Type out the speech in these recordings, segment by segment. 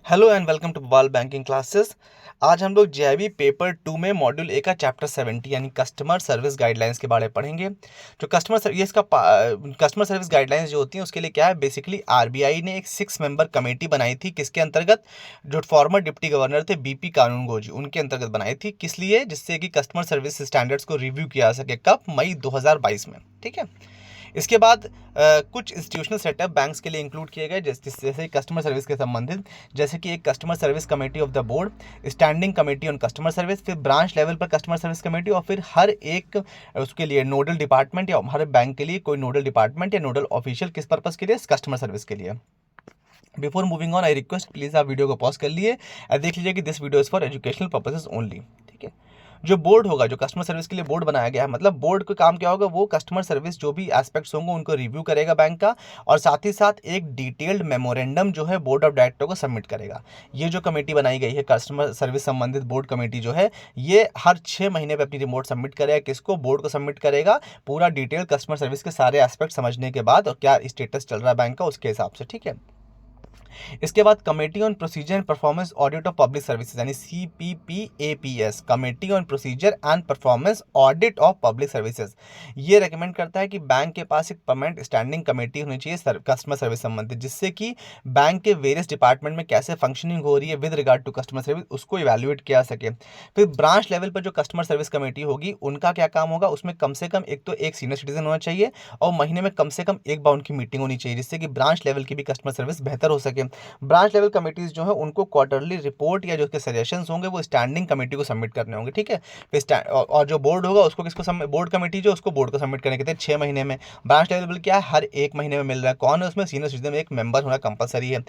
Hello and welcome to बवाल banking classes. आज हम लोग जेआईबी पेपर 2 में मॉड्यूल ए का चैप्टर 70 यानी कस्टमर सर्विस गाइडलाइंस के बारे में पढ़ेंगे। जो कस्टमर सर्विस गाइडलाइंस जो होती हैं उसके लिए क्या है, बेसिकली आरबीआई ने एक 6 मेंबर कमेटी बनाई थी। किसके अंतर्गत? जो फॉर्मर डिप्टी गवर्नर थे बीपी कानूनगो जी, उनके अंतर्गत बनाई थी। किस लिए? जिससे कि कस्टमर सर्विस स्टैंडर्ड्स को रिव्यू किया जा सके। कब? मई 2022 में। ठीक है। इसके बाद कुछ इंस्टीट्यूशनल सेटअप बैंक्स के लिए इंक्लूड किए गए, जैसे कस्टमर सर्विस के संबंधित, जैसे कि एक customer service committee of the board, standing committee on customer service, फिर ब्रांच लेवल पर कस्टमर सर्विस कमेटी, और फिर हर एक उसके लिए नोडल डिपार्टमेंट या हर बैंक के लिए कोई नोडल डिपार्टमेंट या नोडल ऑफिशियल किस पर्पज़ के लिए? कस्टमर सर्विस के लिए। Before moving on I request please आप वीडियो को पॉज कर लिए और देख लीजिए कि this video is for educational purposes only. ठीक है। जो बोर्ड होगा, जो कस्टमर सर्विस के लिए बोर्ड बनाया गया है, मतलब बोर्ड का काम क्या होगा? वो कस्टमर सर्विस जो भी एस्पेक्ट्स होंगे उनको रिव्यू करेगा बैंक का, और साथ ही साथ एक डिटेल्ड मेमोरेंडम जो है बोर्ड ऑफ डायरेक्टर को सबमिट करेगा। ये जो कमेटी बनाई गई है कस्टमर सर्विस संबंधित बोर्ड कमेटी जो है, ये हर 6 महीने पे अपनी रिपोर्ट सबमिट करेगा। किसको? बोर्ड को सबमिट करेगा। पूरा डिटेल कस्टमर सर्विस के सारे एस्पेक्ट समझने के बाद और क्या स्टेटस चल रहा है बैंक का उसके हिसाब से। ठीक है। इसके बाद committee on procedure and performance audit of public services यानी CPPAPS, committee on procedure and performance audit of public services, ये रेकमेंड करता है कि बैंक के पास एक परमानेंट स्टैंडिंग कमेटी होनी चाहिए कस्टमर सर्विस संबंधित, जिससे कि बैंक के वेरियस डिपार्टमेंट में कैसे फंक्शनिंग हो रही है with regard to customer service उसको इवैल्यूएट किया सके। फिर ब्रांच लेवल पर जो कस्टमर सर्विस कमेटी होगी उनका क्या काम होगा? उसमें कम से कम एक तो एक सीनियर सिटीजन होना चाहिए और महीने में कम से कम एक बार उनकी मीटिंग होनी चाहिए, जिससे कि ब्रांच लेवल की भी कस्टमर सर्विस बेहतर हो सके। ब्रांच लेवल कमेटीज जो है उनको क्वार्टरली रिपोर्ट या जो उसके सजेशंस होंगे वो स्टैंडिंग कमेटी को सबमिट करने होंगे। ठीक है। फिर और जो बोर्ड होगा उसको बोर्ड कमेटी जो उसको बोर्ड को सबमिट करने के थे 6 महीने में। ब्रांच लेवल क्या है? हर 1 महीने में मिल रहा है। कौन है उसमें? सीनियर सिटीजन में एक मेंबर होना कंपलसरी है।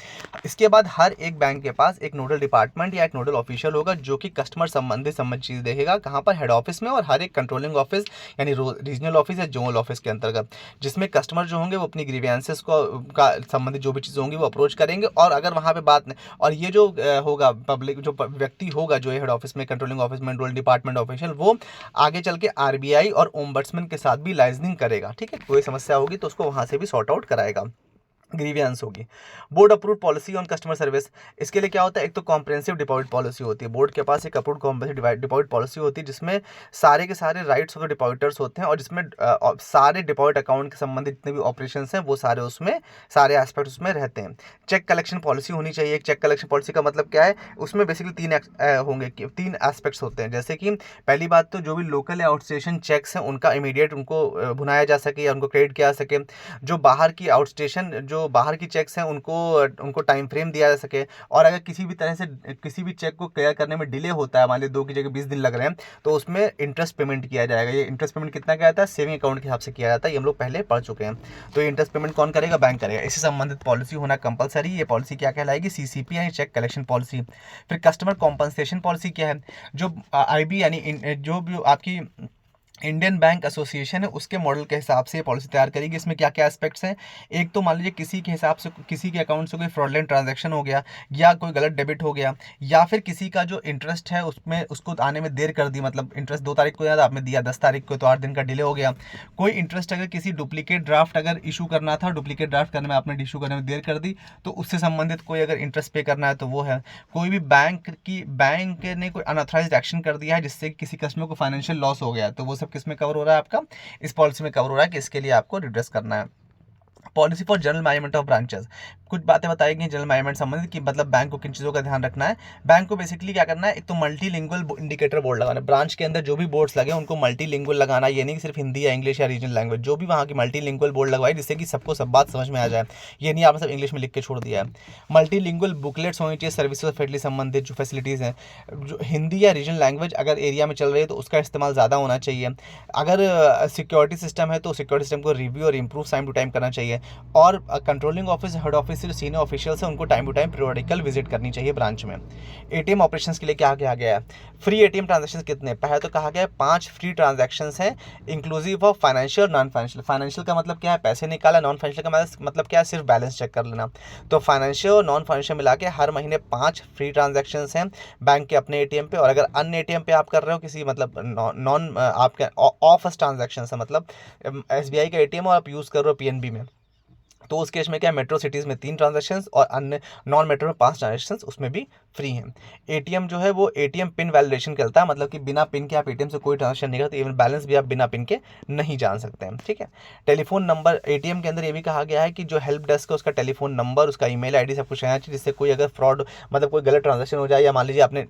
इसके बाद हर एक बैंक के पास एक नोडल डिपार्टमेंट या एक नोडल ऑफिशियल होगा जो कि कस्टमर संबंधित चीज देखेगा। कहाँ पर? हेड ऑफिस में, और हर एक कंट्रोलिंग ऑफिस यानी रीजनल ऑफिस या जोनल ऑफिस के अंतर्गत, जिसमें कस्टमर जो होंगे वो अपनी ग्रीवेंसेस को का संबंधित जो भी चीज़ होंगी वो अप्रोच करेंगे। और अगर वहाँ पे बात नहीं, और ये जो होगा पब्लिक जो व्यक्ति होगा जो हेड ऑफिस में, कंट्रोलिंग ऑफिस में, रोल डिपार्टमेंट ऑफिशियल, वो आगे चल के आरबीआई और ओम्बड्समैन के साथ भी लाइजनिंग करेगा। ठीक है। कोई समस्या होगी तो उसको वहाँ से भी सॉर्ट आउट कराएगा, ग्रीवियंस होगी। Board approved policy on customer service, इसके लिए क्या होता है? एक तो कॉम्प्रिहेंसिव डिपॉजिट पॉलिसी होती है। बोर्ड के पास एक अप्रूव्ड कॉम्प्रिहेंसिव डिपॉजिट पॉलिसी होती है जिसमें सारे के सारे राइट्स ऑफ द डिपॉजिटर्स होते हैं, और जिसमें सारे डिपॉजिट अकाउंट के संबंधित जितने भी ऑपरेशंस हैं वो सारे उसमें, सारे एस्पेक्ट उसमें रहते हैं। चेक कलेक्शन पॉलिसी होनी चाहिए। एक चेक कलेक्शन पॉलिसी का मतलब क्या है? उसमें बेसिकली तीन एस्पेक्ट्स होते हैं। जैसे कि पहली बात तो जो भी लोकल या आउटस्टेशन चेक्स हैं उनका इमीडिएट उनको भुनाया जा सके या उनको क्रेडिट किया जा सके। जो बाहर की आउटस्टेशन जो बाहर की चेक्स हैं उनको उनको टाइम फ्रेम दिया जा सके। और अगर किसी भी तरह से किसी भी चेक को क्लियर करने में डिले होता है, मान लीजिए 2 की जगह 20 दिन लग रहे हैं, तो उसमें इंटरेस्ट पेमेंट किया जाएगा। ये इंटरेस्ट पेमेंट कितना किया जाता है? सेविंग अकाउंट के हिसाब से किया जाता है। ये हम लोग पहले पढ़ चुके हैं। तो ये इंटरेस्ट पेमेंट कौन करेगा? बैंक करेगा। इससे संबंधित पॉलिसी होना कंपलसरी। ये पॉलिसी क्या कहलाएगी? CCP यानी चेक कलेक्शन पॉलिसी। फिर कस्टमर कॉम्पनसेशन पॉलिसी क्या है? जो IB यानी जो भी आपकी इंडियन बैंक एसोसिएशन है उसके मॉडल के हिसाब से ये पॉलिसी तैयार करेगी। इसमें क्या क्या एस्पेक्ट्स हैं? एक तो मान लीजिए किसी के हिसाब से किसी के अकाउंट से कोई फ्रॉडलेंट ट्रांजैक्शन हो गया, या कोई गलत डेबिट हो गया, या फिर किसी का जो इंटरेस्ट है उसमें उसको आने में देर कर दी, मतलब इंटरेस्ट 2 तारीख को याद आपने दिया, 10 तारीख को, तो 8 दिन का डिले हो गया। कोई इंटरेस्ट अगर किसी डुप्लीकेट ड्राफ्ट अगर इशू करना था, डुप्लीकेट ड्राफ्ट करने में आपने इशू करने में देर कर दी, तो उससे संबंधित कोई अगर इंटरेस्ट पे करना है तो वो है। कोई भी बैंक ने कोई अनऑथराइज्ड एक्शन कर दिया है जिससे किसी कस्टमर को फाइनेंशियल लॉस हो गया, तो वो सब किस में कवर हो रहा है? आपका इस पॉलिसी में कवर हो रहा है कि इसके लिए आपको रिड्रेस करना है। Policy for general management of branches, कुछ बातें बताई गई जनरल मैनेजमेंट संबंधित कि मतलब बैंक को किन चीज़ों का ध्यान रखना है। बैंक को बेसिकली क्या करना है? एक तो मल्टीलिंगुअल इंडिकेटर बोर्ड लगाना है। ब्रांच के अंदर जो भी बोर्ड्स लगे उनको मल्टीलिंगुअल लगाना, ये नहीं कि सिर्फ हिंदी या इंग्लिश या रीजनल लैंग्वेज, जो भी वहाँ की मल्टीलिंगुअल बोर्ड लगवाई जिससे कि सबको सब बात समझ में आ जाए। ये नहीं आपने सब इंग्लिश में लिख के छोड़ दिया है। मल्टीलिंगुअल बुकलेट्स होनी चाहिए सर्विसेज और फेडली संबंधित जो फैसिलिटीज़ हैं, जो हिंदी या रीजनल लैंग्वेज अगर एरिया में चल रही है तो उसका इस्तेमाल ज़्यादा होना चाहिए। अगर सिक्योरिटी सिस्टम है तो सिक्योरिटी सिस्टम को रिव्यू और इम्प्रूव टाइम टू टाइम करना चाहिए। और कंट्रोलिंग ऑफिस, हेड ऑफिस से जो सीनियर ऑफिशियल्स हैं उनको time to time periodical visit करनी चाहिए ब्रांच में। एटीएम ऑपरेशंस के लिए क्या किया गया है? फ्री एटीएम ट्रांजैक्शन कितने? पहले तो कहा गया है 5 फ्री ट्रांजैक्शंस हैं इंक्लूसिव ऑफ फाइनेंशियल और नॉन फाइनेंशियल। फाइनेंशियल का मतलब क्या है? पैसे निकाला। नॉन फाइनेंशियल का मतलब क्या है? सिर्फ बैलेंस चेक कर लेना। तो फाइनेंशियल और नॉन फाइनेंशियल मिला के हर महीने 5 फ्री ट्रांजैक्शंस हैं बैंक के अपने एटीएम पे। और अगर अन्य एटीएम पे आप कर रहे हो किसी मतलब नॉन आपके ऑफ ट्रांजैक्शन है, मतलब SBI का एटीएम और आप यूज़ कर रहे हो PNB में, तो उस केस में क्या है, मेट्रो सिटीज़ में 3 ट्रांजैक्शंस और अन्य नॉन मेट्रो में 5 ट्रांजैक्शंस उसमें भी फ्री हैं। एटीएम जो है वो एटीएम पिन वैलिडेशन करता है, मतलब कि बिना पिन के आप एटीएम से कोई ट्रांजैक्शन नहीं करते, इवन बैलेंस भी आप बिना पिन के नहीं जान सकते हैं, ठीक है। टेलीफोन नंबर एटीएम के अंदर ये भी कहा गया है कि जो हेल्प डेस्क है उसका टेलीफोन नंबर, उसका ईमेल आईडी सब कुछ रहना चाहिए, जिससे कोई अगर फ्रॉड मतलब कोई गलत ट्रांजैक्शन हो जाए या मान लीजिए आपने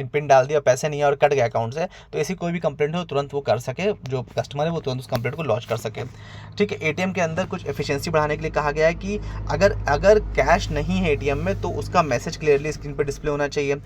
पिन डाल दिया पैसे नहीं है और कट गया अकाउंट से, तो ऐसी कोई भी कंप्लेंट हो तुरंत वो कर सके, जो कस्टमर है वो तुरंत उस कंप्लेंट को लॉन्च कर सके, ठीक है। एटीएम के अंदर कुछ एफिशिएंसी बढ़ाने के लिए कहा गया है कि अगर अगर कैश नहीं है एटीएम में तो उसका मैसेज क्लियरली स्क्रीन पर डिस्प्ले होना चाहिए।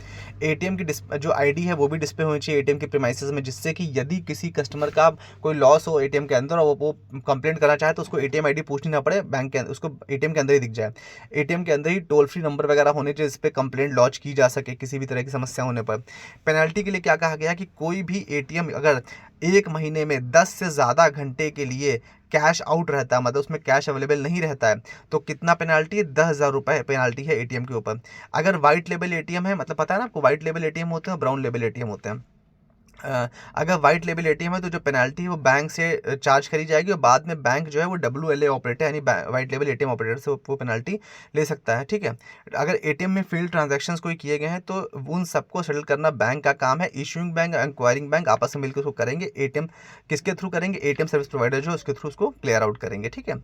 एटीएम की जो आईडी है वो भी डिस्प्ले होनी चाहिए एटीएम के प्रीमाइसेस में, जिससे कि यदि किसी कस्टमर का कोई लॉस हो एटीएम के अंदर और वो कंप्लेंट करना चाहे तो उसको एटीएम आईडी पूछनी ना पड़े, बैंक के उसको एटीएम के अंदर ही दिख जाए। एटीएम के अंदर ही टोल फ्री नंबर वगैरह होने चाहिए जिस पे कंप्लेंट लॉन्च की जा सके किसी भी तरह की समस्या होने पर। पेनल्टी के लिए क्या कहा गया कि कोई भी एटीएम अगर 1 महीने में 10 से ज़्यादा घंटे के लिए कैश आउट रहता है, मतलब उसमें कैश अवेलेबल नहीं रहता है, तो कितना पेनाल्टी है, 10,000 रुपये पेनाल्टी है एटीएम के ऊपर। अगर वाइट लेबल एटीएम है, मतलब पता है ना आपको, वाइट लेबल एटीएम होते हैं, ब्राउन लेबल एटीएम होते हैं। अगर वाइट लेबल एटीएम है तो जो पेनाल्टी है वो बैंक से चार्ज करी जाएगी और बाद में बैंक जो है वो WLA ऑपरेटर यानी वाइट लेबल एटीएम ऑपरेटर से वो पेनाल्टी ले सकता है, ठीक है। अगर एटीएम में फील्ड ट्रांजैक्शंस कोई किए गए हैं तो उन सबको सेटल करना बैंक का काम है। इशूइंग बैंक, एक्वायरिंग बैंक आपस में मिलकर उसको करेंगे। एटीएम किसके थ्रू करेंगे, एटीएम सर्विस प्रोवाइडर जो उसके थ्रू उसको क्लियर आउट करेंगे, ठीक है।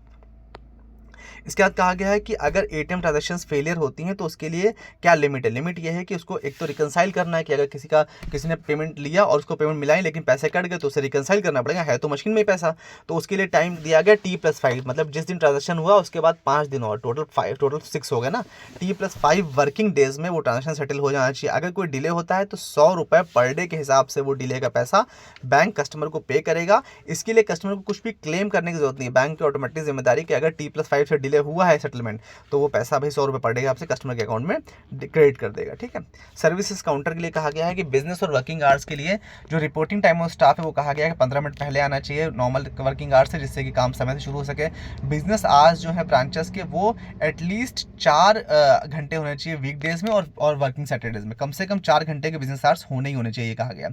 इसके बाद कहा गया है कि अगर एटीएम ट्रांजैक्शंस फेलियर होती हैं तो उसके लिए क्या लिमिट है। लिमिट ये है कि उसको एक तो रिकंसाइल करना है कि अगर किसी ने पेमेंट लिया और उसको पेमेंट मिलाई लेकिन पैसे कट गए तो उसे रिकंसाइल करना पड़ेगा, है तो मशीन में ही पैसा, तो उसके लिए टाइम दिया गया T+5, मतलब जिस दिन ट्रांजेक्शन हुआ उसके बाद 5 दिन और टोटल 6 हो गया ना। T+5 वर्किंग डेज में वो ट्रांजेक्शन सेटल हो जाना चाहिए। अगर कोई डिले होता है तो 100 रुपये पर डे के हिसाब से वो डिले का पैसा बैंक कस्टमर को पे करेगा। इसके लिए कस्टमर को कुछ भी क्लेम करने की जरूरत नहीं है, बैंक की ऑटोमेटिक जिम्मेदारी कि अगर T+5 से डिले हुआ है सेटलमेंट तो वो पैसा भाई 100 रुपये पड़ेगा आपसे कस्टमर के अकाउंट में क्रेडिट कर देगा, ठीक है। सर्विसेज काउंटर के लिए कहा गया है कि बिजनेस और वर्किंग आवर्स के लिए जो रिपोर्टिंग टाइम ऑफ स्टाफ है वो कहा गया है कि 15 मिनट पहले आना चाहिए नॉर्मल वर्किंग आवर्स से, जिससे कि काम समय से शुरू हो सके। बिजनेस आवर्स जो है ब्रांचेस के वो एटलीस्ट 4 घंटे होने चाहिए वीकडेज में और वर्किंग सैटरडेज में कम से कम 4 घंटे के बिजनेस आवर्स होने ही होने चाहिए, कहा गया।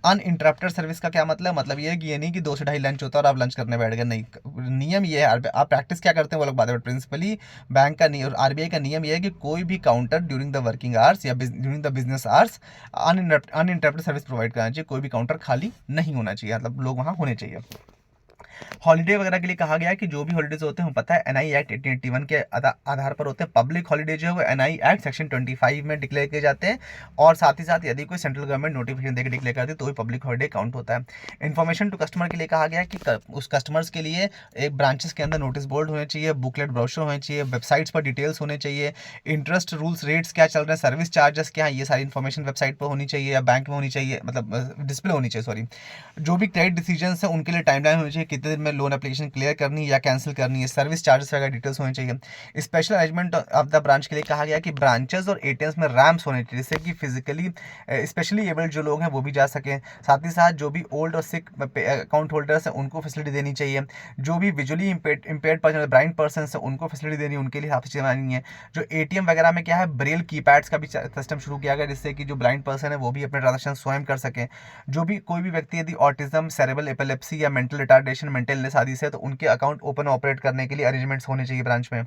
अनइंटरप्टेड सर्विस का क्या मतलब ये है कि ये नहीं कि 2 से 2:30 लंच होता है और आप लंच करने बैठ गए, नहीं। नियम ये है, आप प्रैक्टिस क्या करते हैं वो लोग बात है, प्रिंसिपली बैंक का नियम और आरबीआई का नियम यह है कि कोई भी counter during the working hours या during the business hours uninterrupted service provide करना चाहिए। कोई भी काउंटर खाली नहीं होना चाहिए, मतलब लोग वहाँ होने चाहिए। हॉलीडे वगैरह के लिए कहा गया है कि जो भी हॉलीडेज होते हैं पता है एनआई एक्ट 1881 के आधार पर होते हैं। पब्लिक हॉलीडे जो है वो एनआई एक्ट सेक्शन 25 में डिक्लेयर किए जाते हैं और साथ ही साथ यदि कोई सेंट्रल गवर्नमेंट नोटिफिकेशन देकर डिक्लेयर करती है तो भी पब्लिक हॉलीडे काउंट होता है। इन्फॉर्मेशन टू कस्टमर के लिए कहा गया है कि उस कस्टमर्स के लिए एक ब्रांचेस के अंदर नोटिस बोर्ड होने चाहिए, बुकलेट ब्रोशर होने चाहिए, वेबसाइट्स पर डिटेल्स होने चाहिए, इंटरेस्ट रूल्स रेट्स क्या चल रहे हैं, सर्विस चार्जेस क्या है, ये सारी इन्फॉर्मेशन वेबसाइट पर होनी चाहिए या बैंक में होनी चाहिए, मतलब डिस्प्ले होनी चाहिए, सॉरी। जो भी क्रेडिट डिसीजन है उनके लिए टाइमलाइन होनी चाहिए, कितने दिन में लोन एप्लीकेशन क्लियर करनी है या कैंसिल करनी है, सर्विस चार्जेस वगैरह डिटेल्स होनी चाहिए। Special arrangement of the branch के लिए कहा गया कि ब्रांचेस और एटीएम्स में रैम्प्स होने चाहिए जिससे कि फिजिकली स्पेशली एबल्ड जो लोग हैं वो भी जा सकें। साथ ही साथ जो भी ओल्ड और सिक अकाउंट होल्डर्स हैं उनको फैसिलिटी देनी चाहिए। जो भी visually impaired person blind person है उनको फैसिलिटी देनी है, उनके लिए हाफ चीज़ें बनानी है। जो एटीएम वगैरह में क्या है ब्रेल कीपैड्स का भी सिस्टम शुरू किया गया जिससे कि जो ब्लाइंड पर्सन है वो भी अपने ट्रांजेक्शन स्वयं कर सकें। जो भी कोई भी व्यक्ति यदि ऑटिज्म, सेरेब्रल एपिलेप्सी या मेंटल रिटार्डेशन, मेंटल इलनेस आदि से तो उनके अकाउंट ओपन ऑपरेट करने के लिए अरेंजमेंट्स होने चाहिए ब्रांच में।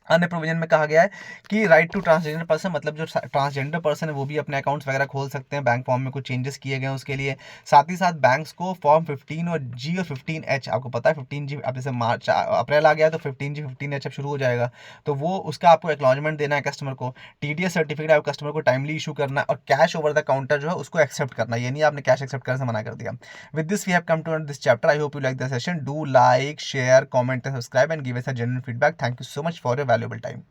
अन्य प्रोविजन में कहा गया है कि राइट टू ट्रांसजेंडर पर्सन, मतलब जो ट्रांसजेंडर पर्सन है वो भी अपने अकाउंट्स वगैरह खोल सकते हैं। बैंक फॉर्म में कुछ चेंजेस किए गए हैं उसके लिए। साथ ही साथ बैंक्स को फॉर्म 15 और जी और 15H, आपको पता है 15G अब जैसे मार्च अप्रैल आ गया तो 15G 15H अब शुरू हो जाएगा, तो वो उसका आपको एक्नॉलेजमेंट देना है कस्टमर को। TDS सर्टिफिकेट आपको कस्टमर को टाइमली इशू करना है और कैश ओवर द काउंटर जो है उसको एक्सेप्ट करना है, ये नहीं आपने कैश एक्सेप्ट करने से मना कर दिया। With this we have come to this chapter. I hope you like the session. Do like, share, comment and subscribe and give us a genuine feedback. Thank you so much for your valuable time.